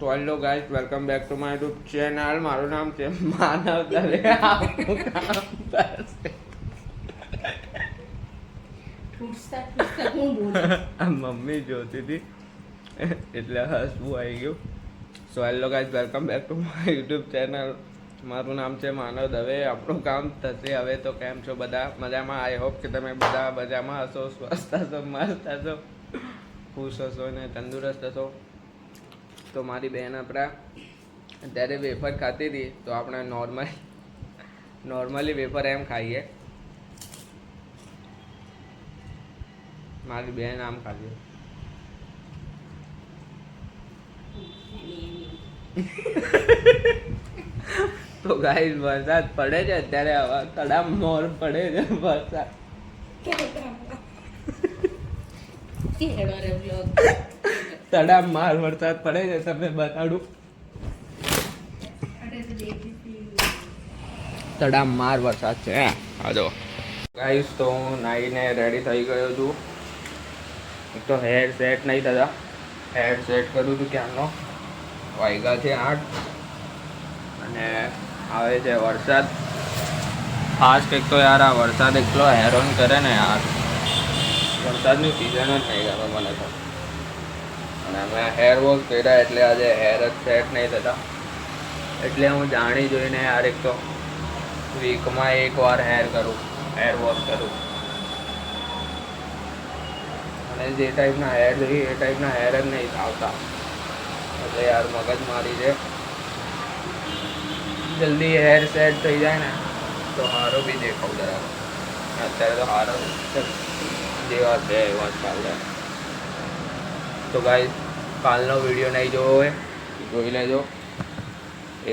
So hello guys, welcome back to my YouTube channel. મારું નામ છે માનવ દવે. મમ્મી જોતી હતી એટલે હસવું આવી ગયું. So hello guys, welcome back to my YouTube channel. મારું નામ છે માનવ દવે. આપણું કામ થશે હવે. તો કેમ છો બધા? મજામાં? આઈ હોપ કે તમે બધા મજામાં હશો, સ્વસ્થ હશો, મસ્ત હશો, ખુશ હશો ને તંદુરસ્ત હશો. તો મારી બહેન આપણા અત્યારે વેફર ખાતી હતી, તો આપણે નોર્મલી વેફર એમ ખાઈએ. મારી બહેન આમ ખાધી. તો ગાઈસ, વરસાદ પડે છે અત્યારે. હવા તડામ મોર પડે છે વરસાદ. તડામ માર વરસાદ પડે છે. તમે બતાડું તડામ માર વરસાદ છે. હા જો ગાઈસ, તો હું નાહીને રેડી થઈ ગયો છું. એક તો હેર સેટ નહીં થતા. હેર સેટ કરું છું ક્યારનો. વાગ્યા છે 8 અને આવે છે વરસાદ. ફાસ્ટ. એક તો યાર આ વરસાદ એટલો હેરાન કરે ને યાર. વરસાદની સિઝન જ નહીં ગમે મને તો. અને મેં હેર વોશ કર્યા એટલે આજે હેર જ સેટ નહીં થતા. એટલે હું જાણી જોઈને યાર એક તો વીકમાં એકવાર હેર વોશ કરું. અને જે ટાઈપના હેર જોઈએ એ ટાઈપના હેર જ નહીં આવતા. એટલે યાર મગજ મારી છે. જલ્દી હેર સેટ થઈ જાય ને તો હારો બી દેખાવ જરા. અત્યારે તો હારો જેવા છે એવા જ ચાલે. તો ગાઈસ, કાલનો વિડીયો નહીં જોવો હોય જોઈ લેજો. એ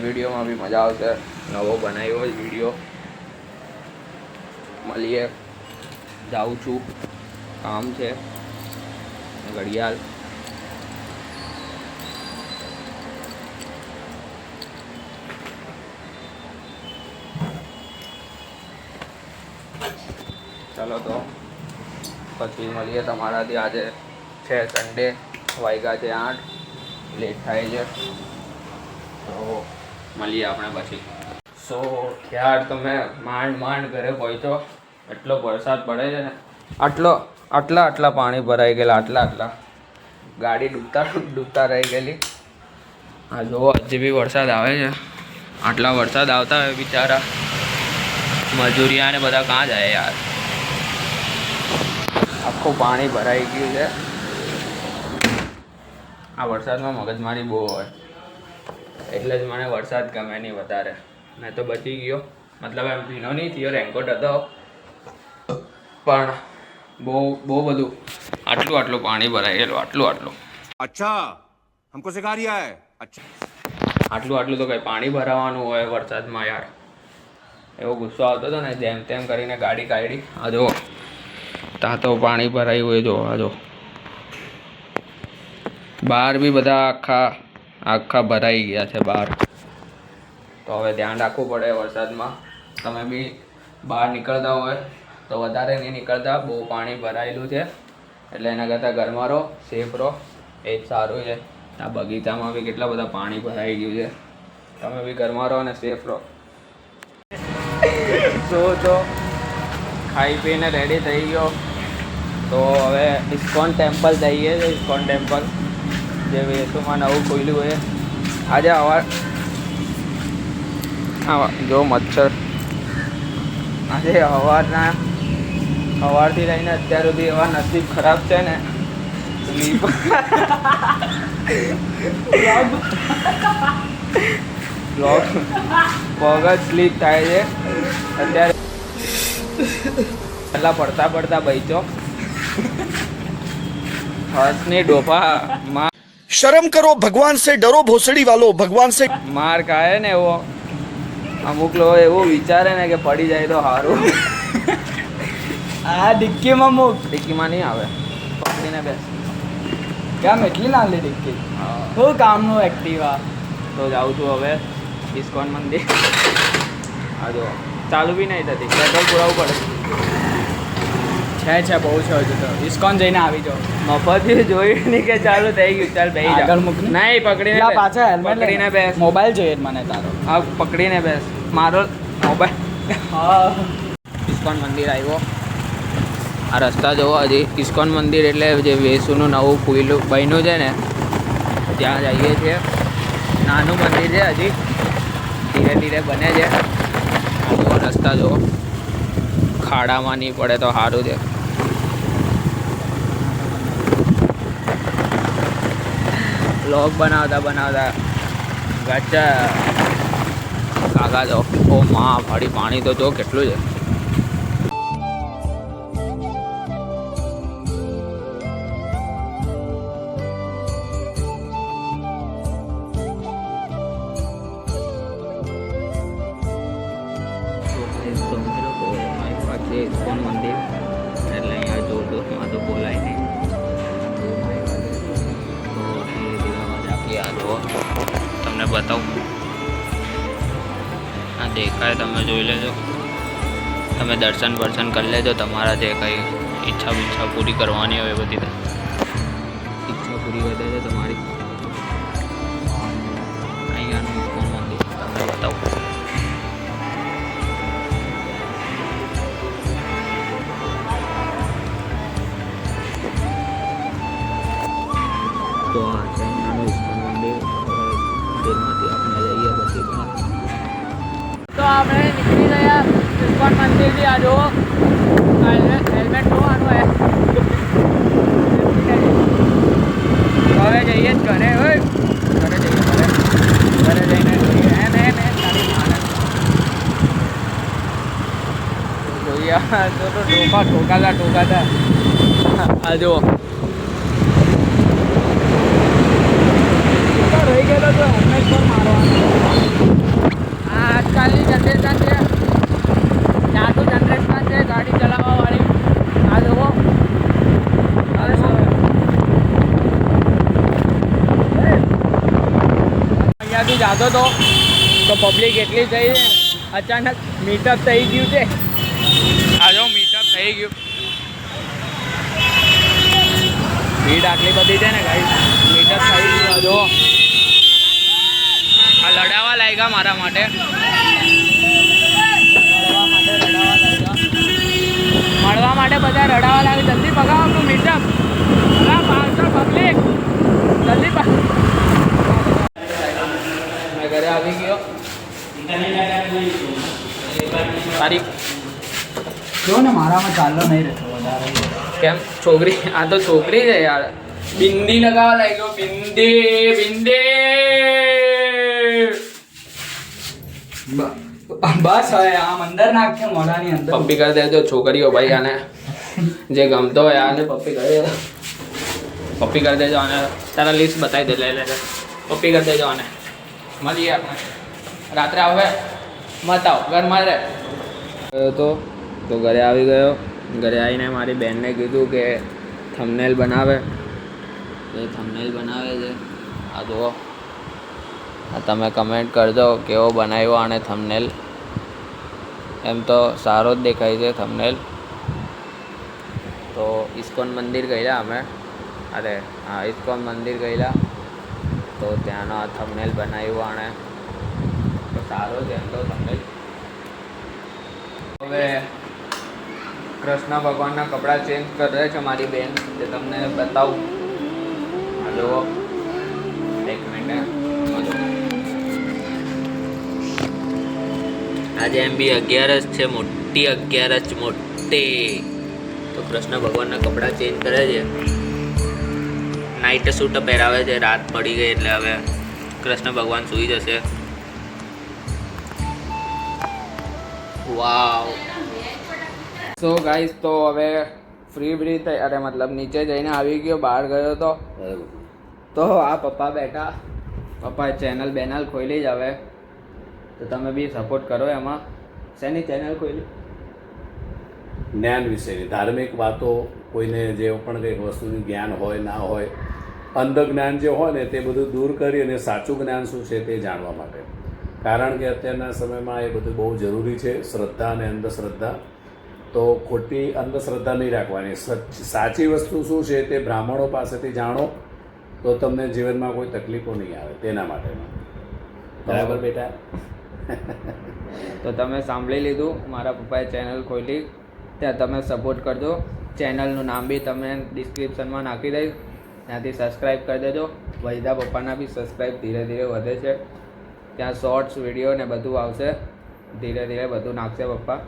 વિડીયોમાં બી મજા આવશે. નવો બનાવ્યો હોય વિડીયો. મળીએ. જાઉં છું, કામ છે. ઘડિયાળ ચાલો તો પછી મળીએ તમારાથી. આજે છે સન્ડે, વાગ્યા છે 8, લેટ થાય છે. તો મળીએ આપણે પછી. સો યાર, તમે માંડ ઘરે પહોંચો. એટલો વરસાદ પડે છે ને. આટલા પાણી ભરાઈ ગયેલા. આટલા ગાડી ડૂબતા રહી ગયેલી. હા જો હજી બી વરસાદ આવે છે. આટલા વરસાદ આવતા હોય બિચારા મજૂરિયા ને બધા કાં જાય યાર. આખું પાણી ભરાઈ ગયું છે. આ વરસાદમાં મગજમારી બહુ હોય. એટલે જ મને વરસાદ ગમે નહીં વધારે. મેં તો બચી ગયો. મતલબ એમ ભીનો નહીં થયો, રેનકોટ હતો. પણ બહુ બધું આટલું પાણી ભરાઈ ગયેલું. આટલું અચ્છા, હમકો સિખા રહ્યા હૈ. અચ્છા, આટલું તો કઈ પાણી ભરાવાનું હોય વરસાદમાં યાર. એવો ગુસ્સો આવતો હતો ને. જેમ તેમ કરીને ગાડી કાઢી. આ જો ત્યાં તો પાણી ભરાયું હોય. જો આ જો બહાર બી બધા આખા ભરાઈ ગયા છે બહાર. તો હવે ધ્યાન રાખવું પડે વરસાદમાં. તમે બી બહાર નીકળતા હોય તો વધારે નહીં નીકળતા. બહુ પાણી ભરાયેલું છે એટલે એના કરતાં ઘરમાં રહો, સેફ રહો. એ જ સારું છે. આ બગીચામાં બી કેટલા બધા પાણી ભરાઈ ગયું છે. તમે બી ઘરમાં રહો અને સેફ રહો. તો ખાઈ પીને રેડી થઈ ગયો. તો હવે ઇસ્કોન ટેમ્પલ જઈએ છીએ. ઇસ્કોન ટેમ્પલ જે વેસુમાં નવું ખુલ્યું હોય. આજે જો મચ્છર. આજે સવારથી લઈને અત્યાર સુધી એવા નસીબ ખરાબ છે ને. પગ જ સ્લીપ થાય છે અત્યારે. પહેલાં પડતા બચો. હસની ડોફા शर्म करो, भगवान से डरो, भोसड़ी वालों, भगवान से માર ખાય ને એવો. અમુક લોકો એવું વિચારે ને કે પડી જાય તો સારું. આ ડિક્કીમાં ડિક્કીમાં નહીં આવે. પકડીને બેસ. કેમ એટલી નાની ડિક્કી? શું કામનું એક્ટિવા? તો જાઉં છું હવે ઇસ્કોન મંદિર. આ જો ચાલુ બી નહીં થતી. પેટ્રોલ પુરાવવું પડે. છે બહુ છે હજુ તો. ઇસ્કોન જઈને આવી જાઓ. મફત જોયું નહીં કે ચાલુ થઈ ગયું. ચાલ બેહી જા. આગળ મૂક ને. નહીં પકડીને પેલા બેસ. પાછા હેલ્મેટ પકડીને બેસ. મોબાઈલ જોઈએ મને તારો. હા પકડીને બેસ. મારો મોબાઈલ. હા. ઇસ્કોન મંદિર આવ્યો. આ રસ્તા જોવો હજી. ઇસ્કોન મંદિર એટલે જે વેસુનું નવું ખુલ્લું બન્યું છે ને ત્યાં જઈએ છીએ. નાનું મંદિર છે હજી, ધીરે ધીરે બને છે. આ જુઓ રસ્તા જુઓ, ખાડામાં નહીં પડે તો સારું છે. વ્લોગ બનાવતા બનાવતા ગચ્ચા કાકા જો. ઓ માં ફરી પાણી તો જો કેટલું છે. ઇસ્કોન મંદિર એટલે અહીંયા જોરદોરમાં તો બોલાય નહીં. તો ધીરે ધીરે મજા આપી. આ જુઓ તમને બતાવું. આ દેખાય તમે જોઈ લેજો. તમે દર્શન વર્શન કરી લેજો. તમારા જે કંઈ ઈચ્છા પૂરી કરવાની હોય એ બધી ઈચ્છા પૂરી કરી દેજો તમારી. અહીંયાનું ઇસ્કોન મંદિર તમને બતાવું. તો આ છે નાનું ઇસ્કોન મંદિર. મંદિરમાંથી આપણે જઈએ પછી બહાર. તો આપણે નીકળી ગયા ઇસ્કોન મંદિરથી. આ જુઓ હેલ્મેટ જોવાનું હે. હવે જઈએ જ ઘરે. હોય ઘરે જઈએ. ઘરે જઈને જોઈએ એમ તારી માને જોઈએ. તો ઠોકાતા આ જુઓ રહી ગયેલો તો હેલ્મેટ પર મારવાનું. આ આજકાલની જનરેશન છે. જાદુ જનરેશન છે ગાડી ચલાવવાવાળી. આ જુઓ અહીંયાથી જાતો તો પબ્લિક એટલી થઈ છે. અચાનક મીટઅપ થઈ ગયું છે. આ જો મીટઅપ થઈ ગયું. ભીડ આટલી બધી છે ને ગાઈસ. મીટઅપ થઈ ગયું. જો આ લડાવા લાગ્યા મારા માટે. મળવા માટે બધા રડાવા લાગે. જલ્દી પગાવો આપણું મીટઅપ. 500 પબ્લિક જલ્દી મેં ઘરે આવી ગયો. તારી જો ને મારામાં ચાલલો નહીં રહેતો વધારે. કેમ છોકરી? આ તો છોકરી છે યાર. બિંદી લગાવવા લાગ્યો. બિંદી બસ હવે આમ અંદર નાખે મોઢાની અંદર. પપ્પી કરી દેજો છોકરીઓ ભાઈ. આને જે ગમતો હોય આને પપ્પી કરી દેજો. પપ્પી કરી દેજો આને. તારા લિસ્ટ બતાવી દે. લે પપ્પી કરી દેજો આને. મળીએ આપણે રાત્રે. આવે મત આવ ઘરમાં રહે. તો ઘરે આવી ગયો. ઘરે આવીને મારી બેનને કીધું કે થંબનેલ બનાવે. એ થંબનેલ બનાવે છે. આ જુઓ. તમે કમેન્ટ કરજો કેવો બનાવ્યો આને થંબનેલ. એમ તો સારો જ દેખાય છે થંબનેલ. તો ઇસ્કોન મંદિર ગયેલા અમે. અરે હા ઇસ્કોન મંદિર ગયેલા. તો ત્યાંનો આ થંબનેલ બનાવ્યું આણે. તો સારો છે એમ તો થંબનેલ. હવે કૃષ્ણ ભગવાનના કપડાં ચેન્જ કરે છે મારી બેન. જે તમને બતાવું. આ જુઓ એક મિનિટ. આજે એમ બી 11 છે. મોટી 11 મોટી. તો કૃષ્ણ ભગવાનના કપડાં ચેન્જ કરે છે. નાઇટ સૂટ પહેરાવે છે. રાત પડી ગઈ એટલે હવે કૃષ્ણ ભગવાન સૂઈ જશે. વાવ. સો ગાઈસ તો હવે ફ્રી થઈ. અરે મતલબ નીચે જઈને આવી ગયો. બહાર ગયો તો આ પપ્પા બેઠા. પપ્પા ચેનલ બેનલ ખોલી જ હવે. તો તમે બી સપોર્ટ કરો એમાં. શેની ચેનલ ખોલી? જ્ઞાન વિશેની ધાર્મિક વાતો. કોઈને જે પણ કંઈક વસ્તુનું જ્ઞાન હોય ના હોય, અંધ જ્ઞાન જે હોય ને તે બધું દૂર કરી અને સાચું જ્ઞાન શું છે તે જાણવા માટે. કારણ કે અત્યારના સમયમાં એ બધું બહુ જરૂરી છે. શ્રદ્ધા અને અંધશ્રદ્ધા. તો ખોટી અંધશ્રદ્ધા નહીં રાખવાની. સાચી વસ્તુ શું છે તે બ્રાહ્મણો પાસેથી જાણો તો તમને જીવનમાં કોઈ તકલીફો નહીં આવે. તેના માટેનો. બરાબર બેટા? તો તમે સાંભળી લીધું, મારા પપ્પાએ ચેનલ ખોલી, ત્યાં તમે સપોર્ટ કરજો. ચેનલનું નામ બી તમે ડિસ્ક્રિપ્શનમાં નાખી દઈશ, ત્યાંથી સબસ્ક્રાઈબ કરી દેજો. વૈદા પપ્પાના બી સબસ્ક્રાઈબ ધીરે ધીરે વધે છે, ત્યાં શોર્ટ્સ વિડીયો ને બધું આવશે. ધીરે ધીરે બધું નાખશે પપ્પા.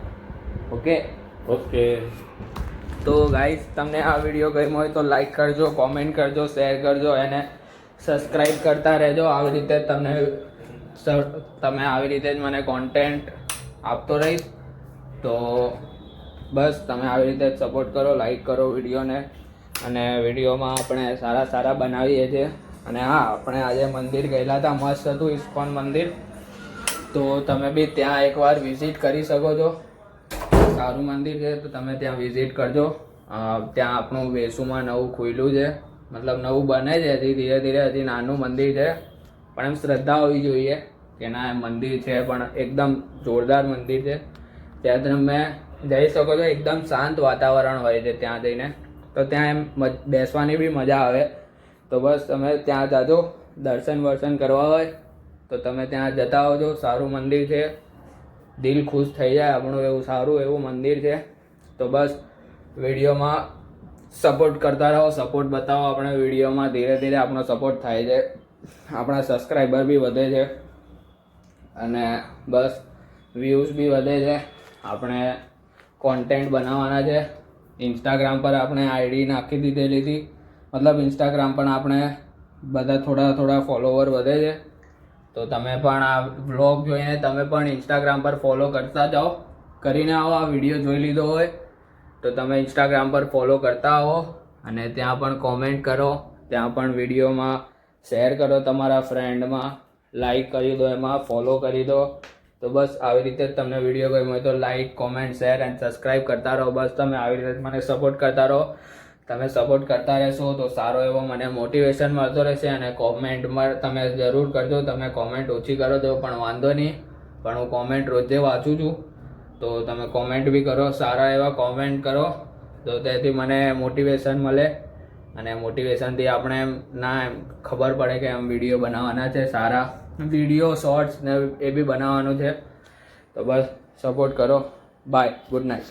ઓકે. તો ગાઈસ, તમને આ વિડીયો ગમ્યો હોય તો લાઈક કરજો, કોમેન્ટ કરજો, શેર કરજો અને સબસ્ક્રાઈબ કરતા રહેજો. આવી રીતે તમે આવી રીતે જ મને કોન્ટેન્ટ આપતો રહીશ. તો બસ તમે આવી રીતે જ સપોર્ટ કરો, લાઈક કરો વિડીયોને. અને વિડીયોમાં આપણે સારા બનાવીએ છીએ. અને હા, આપણે આજે મંદિર ગયેલા હતા, મસ્ત હતું ઇસ્કોન મંદિર. તો તમે બી ત્યાં એકવાર વિઝિટ કરી શકો છો. સારું મંદિર છે, તો તમે ત્યાં વિઝિટ કરજો. ત્યાં આપણું વેસુમાં નવું ખુલ્યું છે, મતલબ નવું બને છે હજી, ધીરે ધીરે. હજી નાનું મંદિર છે, પણ એમ શ્રદ્ધા હોવી જોઈએ કે ના એમ મંદિર છે, પણ એકદમ જોરદાર મંદિર છે. ત્યાં તમે જઈ શકો છો. એકદમ શાંત વાતાવરણ હોય છે ત્યાં જઈને, તો ત્યાં એમ બેસવાની બી મજા આવે. તો બસ તમે ત્યાં જાજો. દર્શન કરવા હોય તો તમે ત્યાં જતા આવજો. સારું મંદિર છે, દિલ ખુશ થઈ જાય આપણું, એવું સારું એવું મંદિર છે. તો બસ વિડીયોમાં સપોર્ટ કરતા રહો, સપોર્ટ બતાવો આપણે વિડીયોમાં. ધીરે ધીરે આપણો સપોર્ટ થાય છે, આપણા સબસ્ક્રાઈબર બી વધે છે અને બસ વ્યૂઝ બી વધે છે. આપણે કોન્ટેન્ટ બનાવવાના છે. ઇન્સ્ટાગ્રામ પર આપણે આઈડી નાખી દીધેલી હતી, મતલબ ઇન્સ્ટાગ્રામ પણ આપણે બધા થોડા ફોલોવર વધે છે. તો તમે પણ આ વ્લોગ જોઈને તમે પણ ઇન્સ્ટાગ્રામ પર ફોલો કરતા જાઓ. કરીને આવો. આ વિડીયો જોઈ લીધો હોય તો તમે ઇન્સ્ટાગ્રામ પર ફોલો કરતા આવો અને ત્યાં પણ કોમેન્ટ કરો, ત્યાં પણ વિડીયોમાં શેર કરો તમારા ફ્રેન્ડમાં, લાઈક કરી દો, એમાં ફોલો કરી દો. તો બસ આવી રીતે જ તમને વિડીયો ગમ્યો હોય તો like, comment, share and subscribe કરતા રહો. બસ તમે આવી રીતે મને સપોર્ટ કરતા રહો. તમે સપોર્ટ કરતા રહેશો તો સારો એવો મને મોટિવેશન મળતો રહેશે. અને કોમેન્ટમાં તમે જરૂર કરજો. તમે કોમેન્ટ ઓછી કરો તો પણ વાંધો નહીં, પણ હું કોમેન્ટ રોજે વાંચું છું. તો તમે કોમેન્ટ બી કરો, સારા એવા કોમેન્ટ કરો, તો તેથી મને મોટિવેશન મળે. અને મોટિવેશનથી આપણે એમ ખબર પડે કે એમ વિડીયો બનાવવાના છે, સારા વિડીયો શોર્ટ્સ ને એ બી બનાવવાનું છે. તો બસ સપોર્ટ કરો. Bye, good night.